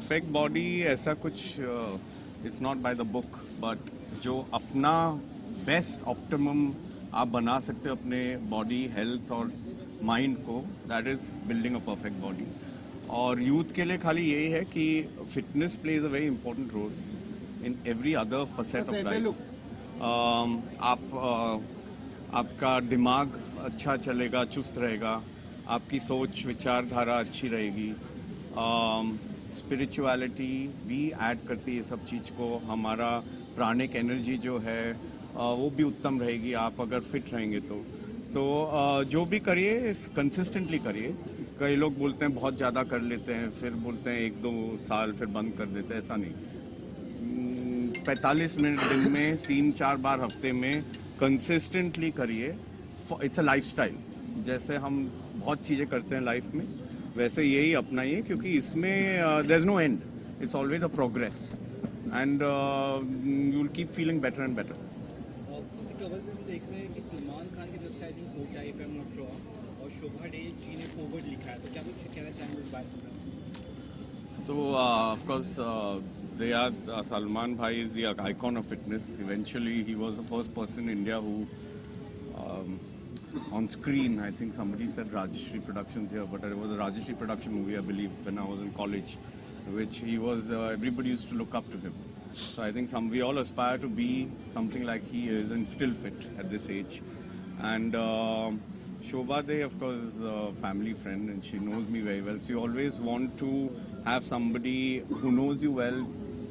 Perfect body ऐसा कुछ it's not by the book, but जो अपना बेस्ट ऑप्टिमम आप बना सकते हो अपने बॉडी हेल्थ और माइंड को, that is building a perfect body. और यूथ के लिए खाली यही है कि fitness plays a very important role in every other facet of life. आपका दिमाग अच्छा चलेगा, चुस्त रहेगा, आपकी सोच विचारधारा अच्छी रहेगी, स्पिरिचुअलिटी भी ऐड करती है सब चीज़ को, हमारा प्राणिक एनर्जी जो है वो भी उत्तम रहेगी आप अगर फिट रहेंगे तो जो भी करिए कंसिस्टेंटली करिए। कई लोग बोलते हैं बहुत ज़्यादा कर लेते हैं, फिर बोलते हैं 1-2 साल फिर बंद कर देते हैं, ऐसा नहीं। 45 मिनट दिन में 3-4 बार हफ्ते में कंसिस्टेंटली करिए। इट्स अ लाइफस्टाइल, जैसे हम बहुत चीज़ें करते हैं लाइफ में वैसे यही अपनाइए, क्योंकि इसमें there is no end, it's always a progress and you will keep feeling better and better. Cover में देख रहे हैं कि सलमान खान की तरफ से I think quote I am not sure और शोभा डे जी ने फॉरवर्ड लिखा है, तो क्या कुछ कहना चाहेंगे इस बात में? तो of course they are Salman bhai is the icon of fitness. Eventually he was the first person in India who on screen, I think somebody said Rajeshri Productions here, but it was a Rajeshri production movie I believe when I was in college, which he was everybody used to look up to him. So I think we all aspire to be something like he is and still fit at this age. And Shobha De, of course, is a family friend and she knows me very well. So you always want to have somebody who knows you well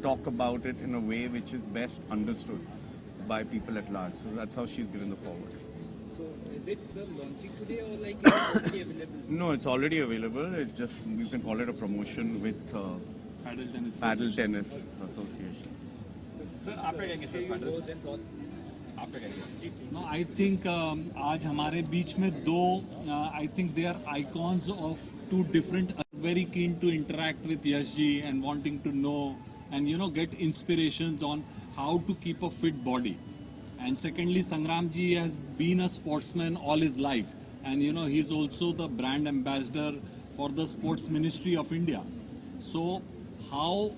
talk about it in a way which is best understood by people at large. So that's how she's given the forward. So is it the launching today or like it's already available? No, it's already available. It's just, you can call it a promotion with Paddle Tennis Association. Sir, आपका क्या कहना है? Pros and thoughts. आपका क्या कहना है? No, I think आज हमारे बीच में दो I think they are icons of two different. Very keen to interact with Yash ji and wanting to know and get inspirations on how to keep a fit body. And secondly, Sangram ji has been a sportsman all his life, and he's also the brand ambassador for the Sports Ministry of India. So how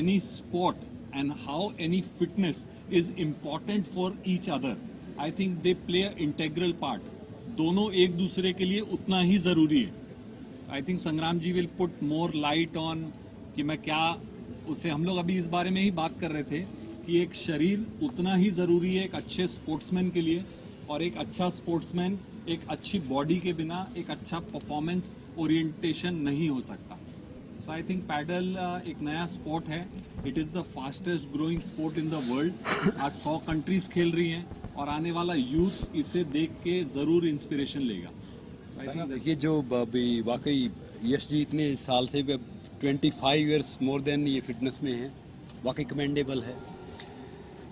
any sport and how any fitness is important for each other, I think they play an integral part. दोनों एक दूसरे के लिए उतना ही जरूरी है. I think संग्राम जी will put more light on कि मैं क्या उसे, हम लोग अभी इस बारे में ही बात कर रहे थे कि एक शरीर उतना ही ज़रूरी है एक अच्छे स्पोर्ट्समैन के लिए, और एक अच्छा स्पोर्ट्समैन एक अच्छी बॉडी के बिना एक अच्छा परफॉर्मेंस ओरिएंटेशन नहीं हो सकता. सो आई थिंक पैडल एक नया स्पोर्ट है. It is the fastest growing sport in the world. आज 100 कंट्रीज खेल रही हैं और आने वाला यूथ इसे देख के ज़रूर इंस्पिरेशन लेगा. देखिए जो वाकई यश जी इतने साल से 25 ईयर्स मोर देन ये फिटनेस में है, वाकई कमेंडेबल है.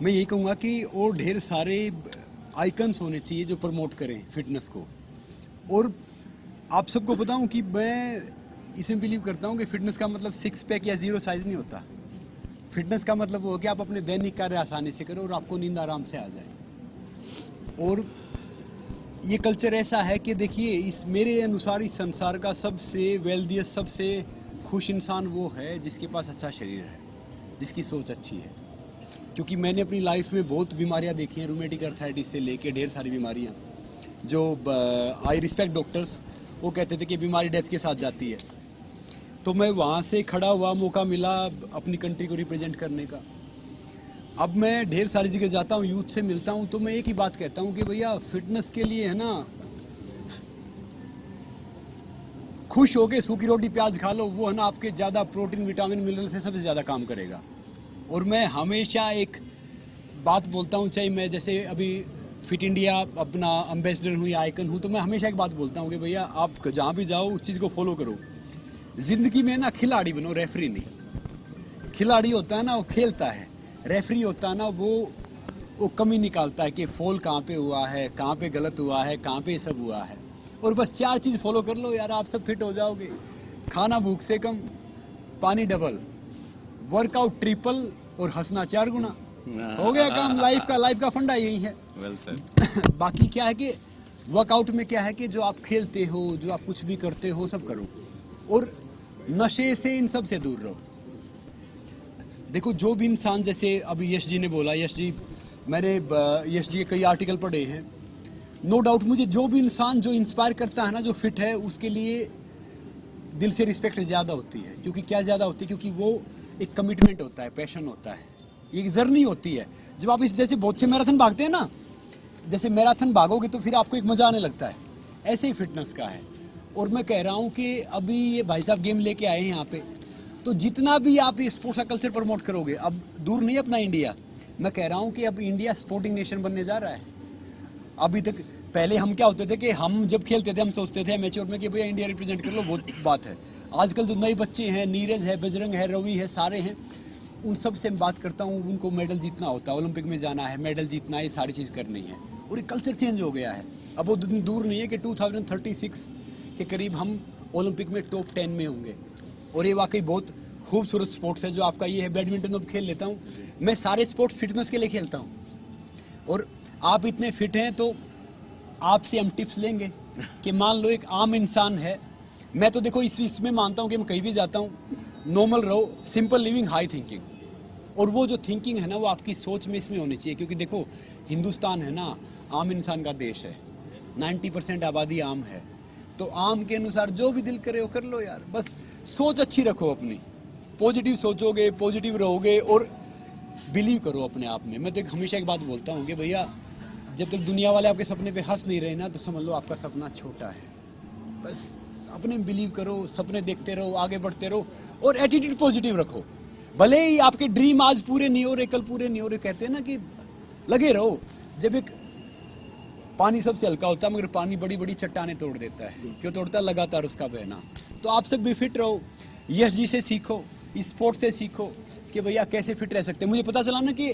मैं यही कहूँगा कि और ढेर सारे आइकन्स होने चाहिए जो प्रमोट करें फिटनेस को. और आप सबको बताऊं कि मैं इसमें बिलीव करता हूं कि फिटनेस का मतलब 6 पैक या 0 साइज नहीं होता. फिटनेस का मतलब वो हो कि आप अपने दैनिक कार्य आसानी से करो और आपको नींद आराम से आ जाए. और ये कल्चर ऐसा है कि देखिए इस मेरे अनुसार इस संसार का सबसे वेल्दियस्ट, सबसे खुश इंसान वो है जिसके पास अच्छा शरीर है, जिसकी सोच अच्छी है. क्योंकि मैंने अपनी लाइफ में बहुत बीमारियां देखी हैं, रूमेटिक अर्थराइटिस से लेके ढेर सारी बीमारियां, जो आई रिस्पेक्ट डॉक्टर्स, वो कहते थे कि बीमारी डेथ के साथ जाती है. तो मैं वहाँ से खड़ा हुआ, मौका मिला अपनी कंट्री को रिप्रेजेंट करने का. अब मैं ढेर सारी जगह जाता हूँ, यूथ से मिलता हूँ, तो मैं एक ही बात कहता हूँ कि भैया फिटनेस के लिए है ना, खुश होके सूखी रोटी प्याज खा लो, वो है ना आपके ज़्यादा प्रोटीन विटामिन मिनरल से सबसे ज़्यादा काम करेगा. और मैं हमेशा एक बात बोलता हूँ, चाहे मैं जैसे अभी फिट इंडिया अपना एम्बेसडर हूँ या आइकन हूँ, तो मैं हमेशा एक बात बोलता हूँ कि भैया आप जहाँ भी जाओ उस चीज़ को फॉलो करो. ज़िंदगी में ना खिलाड़ी बनो, रेफरी नहीं. खिलाड़ी होता है ना वो खेलता है, रेफरी होता है ना वो कमी निकालता है कि फॉल कहाँ पे हुआ है, कहाँ पे गलत हुआ है, कहाँ पे सब हुआ है. और बस 4 चीज़ फॉलो कर लो यार, आप सब फिट हो जाओगे. खाना भूख से कम, पानी डबल, वर्कआउट ट्रिपल और हंसना 4 गुना. हो गया काम. लाइफ का फंडा यही है. Well said. बाकी क्या है कि वर्कआउट में क्या है कि जो आप खेलते हो, जो आप कुछ भी करते हो, सब करो. और नशे से इन सब से दूर रहो. देखो जो भी इंसान, जैसे अभी यश जी ने बोला, यश जी मैंने यश जी के कई आर्टिकल पढ़े हैं, नो डाउट मुझे जो भी इंसान जो इंस्पायर करता है ना, जो फिट है, उसके लिए दिल से रिस्पेक्ट ज़्यादा होती है। क्योंकि क्या ज़्यादा होती है? क्योंकि वो एक कमिटमेंट होता है, पैशन होता है, एक जर्नी होती है। जब आप इस जैसे बहुत से मैराथन भागते हैं ना, जैसे मैराथन भागोगे तो फिर आपको एक मज़ा आने लगता है, ऐसे ही फिटनेस का है। और मैं कह रहा हूँ कि अभी ये भाई साहब गेम लेके आए हैं यहाँ पे, तो जितना भी आप ये स्पोर्ट्स का कल्चर प्रमोट करोगे, अब दूर नहीं अपना इंडिया, मैं कह रहा हूँ कि अब इंडिया स्पोर्टिंग नेशन बनने जा रहा है। अभी तक पहले हम क्या होते थे कि हम जब खेलते थे हम सोचते थे मैच्योर में कि भैया इंडिया रिप्रेजेंट कर लो, बहुत बात है। आजकल जो नए बच्चे हैं, नीरज है, बजरंग है, रवि है, सारे हैं, उन सब से मैं बात करता हूँ, उनको मेडल जीतना होता है, ओलंपिक में जाना है, मेडल जीतना है, ये सारी चीज़ करनी है। और ये कल्चर चेंज हो गया है। अब वो दिन दूर नहीं है कि 2036 के करीब हम ओलंपिक में टॉप 10 में होंगे। और ये वाकई बहुत खूबसूरत स्पोर्ट्स है जो आपका ये है। बैडमिंटन तो खेल लेता हूँ मैं, सारे स्पोर्ट्स फिटनेस के लिए खेलता हूँ। और आप इतने फिट हैं तो आपसे हम टिप्स लेंगे कि मान लो एक आम इंसान है, मैं तो देखो इसमें मानता हूँ कि मैं कहीं भी जाता हूँ, नॉर्मल रहो, सिंपल लिविंग, हाई थिंकिंग। और वो जो थिंकिंग है ना, वो आपकी सोच में इसमें होनी चाहिए। क्योंकि देखो हिंदुस्तान है ना, आम इंसान का देश है, 90% आबादी आम है। तो आम के अनुसार जो भी दिल करे वो कर लो यार, बस सोच अच्छी रखो अपनी, पॉजिटिव सोचोगे, पॉजिटिव रहोगे और बिलीव करो अपने आप में। मैं तो हमेशा एक बात बोलता हूँ कि भैया जब तक दुनिया वाले आपके सपने पे हंस नहीं रहे ना, तो समझ लो आपका सपना छोटा है। बस अपने बिलीव करो, सपने देखते रहो, आगे बढ़ते रहो और एटीट्यूड पॉजिटिव रखो। भले ही आपके ड्रीम आज पूरे नहीं हो रहे, कल पूरे नहीं हो रहे, कहते हैं ना कि लगे रहो। जब एक पानी सबसे हल्का होता है मगर पानी बड़ी बड़ी चट्टानें तोड़ देता है। क्यों तोड़ता है? लगातार उसका बहना। तो आप सब भी फिट रहो, यश जी से सीखो, स्पोर्ट्स से सीखो कि भैया कैसे फिट रह सकते हैं। मुझे पता चला ना कि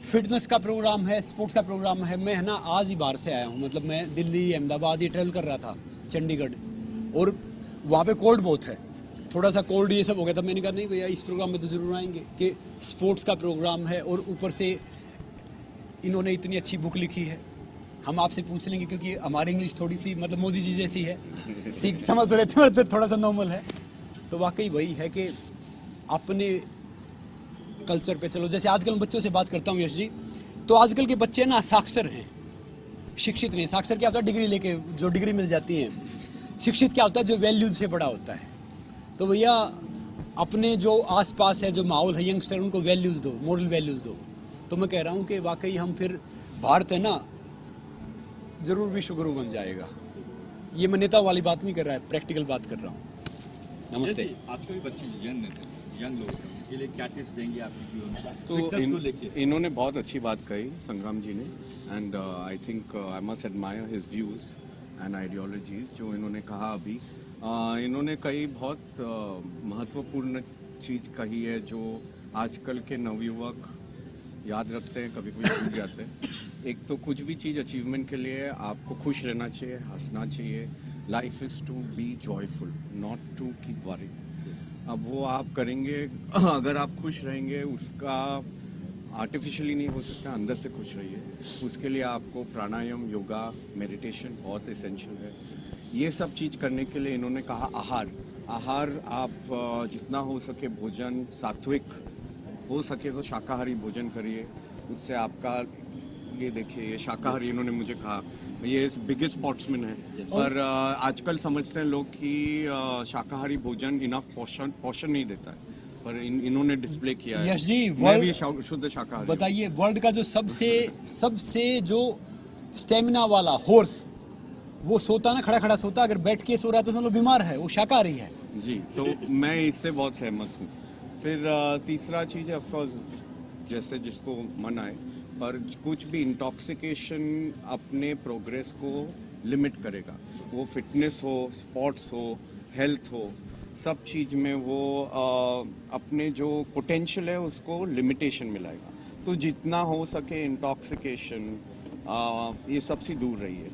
फिटनेस का प्रोग्राम है, स्पोर्ट्स का प्रोग्राम है। मैं है ना आज ही बाहर से आया हूँ, मतलब मैं दिल्ली, अहमदाबाद ये ट्रेवल कर रहा था, चंडीगढ़, और वहाँ पे कोल्ड बहुत है, थोड़ा सा कोल्ड ये सब हो गया था। मैंने कहा नहीं भैया इस प्रोग्राम में तो ज़रूर आएंगे कि स्पोर्ट्स का प्रोग्राम है और ऊपर से इन्होंने इतनी अच्छी बुक लिखी है। हम आपसे पूछ लेंगे क्योंकि हमारी इंग्लिश थोड़ी सी मतलब मोदी जी जैसी है, सीख समझ तो लेते हैं, थोड़ा सा नॉर्मल है। तो वाकई वही है कि अपने कल्चर पे चलो। जैसे आजकल मैं बच्चों से बात करता हूँ यश जी, तो आजकल के बच्चे ना साक्षर हैं, शिक्षित नहीं। साक्षर क्या होता है? डिग्री लेके जो डिग्री मिल जाती है। शिक्षित क्या होता है? जो वैल्यूज से बड़ा होता है। तो भैया अपने जो आसपास है, जो माहौल है, यंगस्टर, उनको वैल्यूज़ दो, मॉरल वैल्यूज़ दो। तो मैं कह रहा हूँ कि वाकई हम फिर भारत है ना जरूर विश्व गुरु बन जाएगा। ये मैं नेता वाली बात नहीं कर रहा है, प्रैक्टिकल बात कर रहा हूँ। नमस्ते। आजकल बच्चे यंग लोग हैं, उनके लिए क्या टिप्स देंगे आप? तो इन्होंने बहुत अच्छी बात कही संग्राम जी ने, and I think I must admire his views and ideologies जो इन्होंने कहा अभी। इन्होंने कई बहुत महत्वपूर्ण चीज कही है जो आजकल के नवयुवक याद रखते हैं, कभी कभी भूल जाते हैं। एक तो कुछ भी चीज़ अचीवमेंट के लिए आपको खुश रहना चाहिए, हंसना चाहिए। Life is to be joyful, not to keep worry. अब वो आप करेंगे अगर आप खुश रहेंगे, उसका आर्टिफिशियली नहीं हो सकता, अंदर से खुश रहिए। उसके लिए आपको प्राणायाम, योगा, मेडिटेशन बहुत एसेंशियल है। ये सब चीज़ करने के लिए इन्होंने कहा आहार आप जितना हो सके भोजन सात्विक, हो सके तो शाकाहारी भोजन करिए। उससे आपका ये देखिए, ये शाकाहारी इन्होंने मुझे कहा, ये बिगेस्ट स्पोर्ट्समैन है। पर आजकल समझते हैं लोग कि शाकाहारी भोजन इनफ पोषण नहीं देता है, पर इन्होंने डिस्प्ले किया है। यश जी, मैं भी शुद्ध शाकाहारी। बताइए, वर्ल्ड का जो सबसे जो स्टेमिना वाला हॉर्स, वो सोता ना, खड़ा खड़ा सोता, अगर बैठ के सो रहा है तो समझ लो बीमार है, वो शाकाहारी है। जी, तो मैं इससे बहुत सहमत हूँ। फिर तीसरा चीज़ है ऑफकोर्स, जैसे जिसको मन आए, पर कुछ भी इंटॉक्सिकेशन अपने प्रोग्रेस को लिमिट करेगा। वो फिटनेस हो, स्पोर्ट्स हो, हेल्थ हो, सब चीज़ में वो अपने जो पोटेंशियल है उसको लिमिटेशन में लाएगा। तो जितना हो सके इंटॉक्सिकेशन ये सबसे दूर रहिए।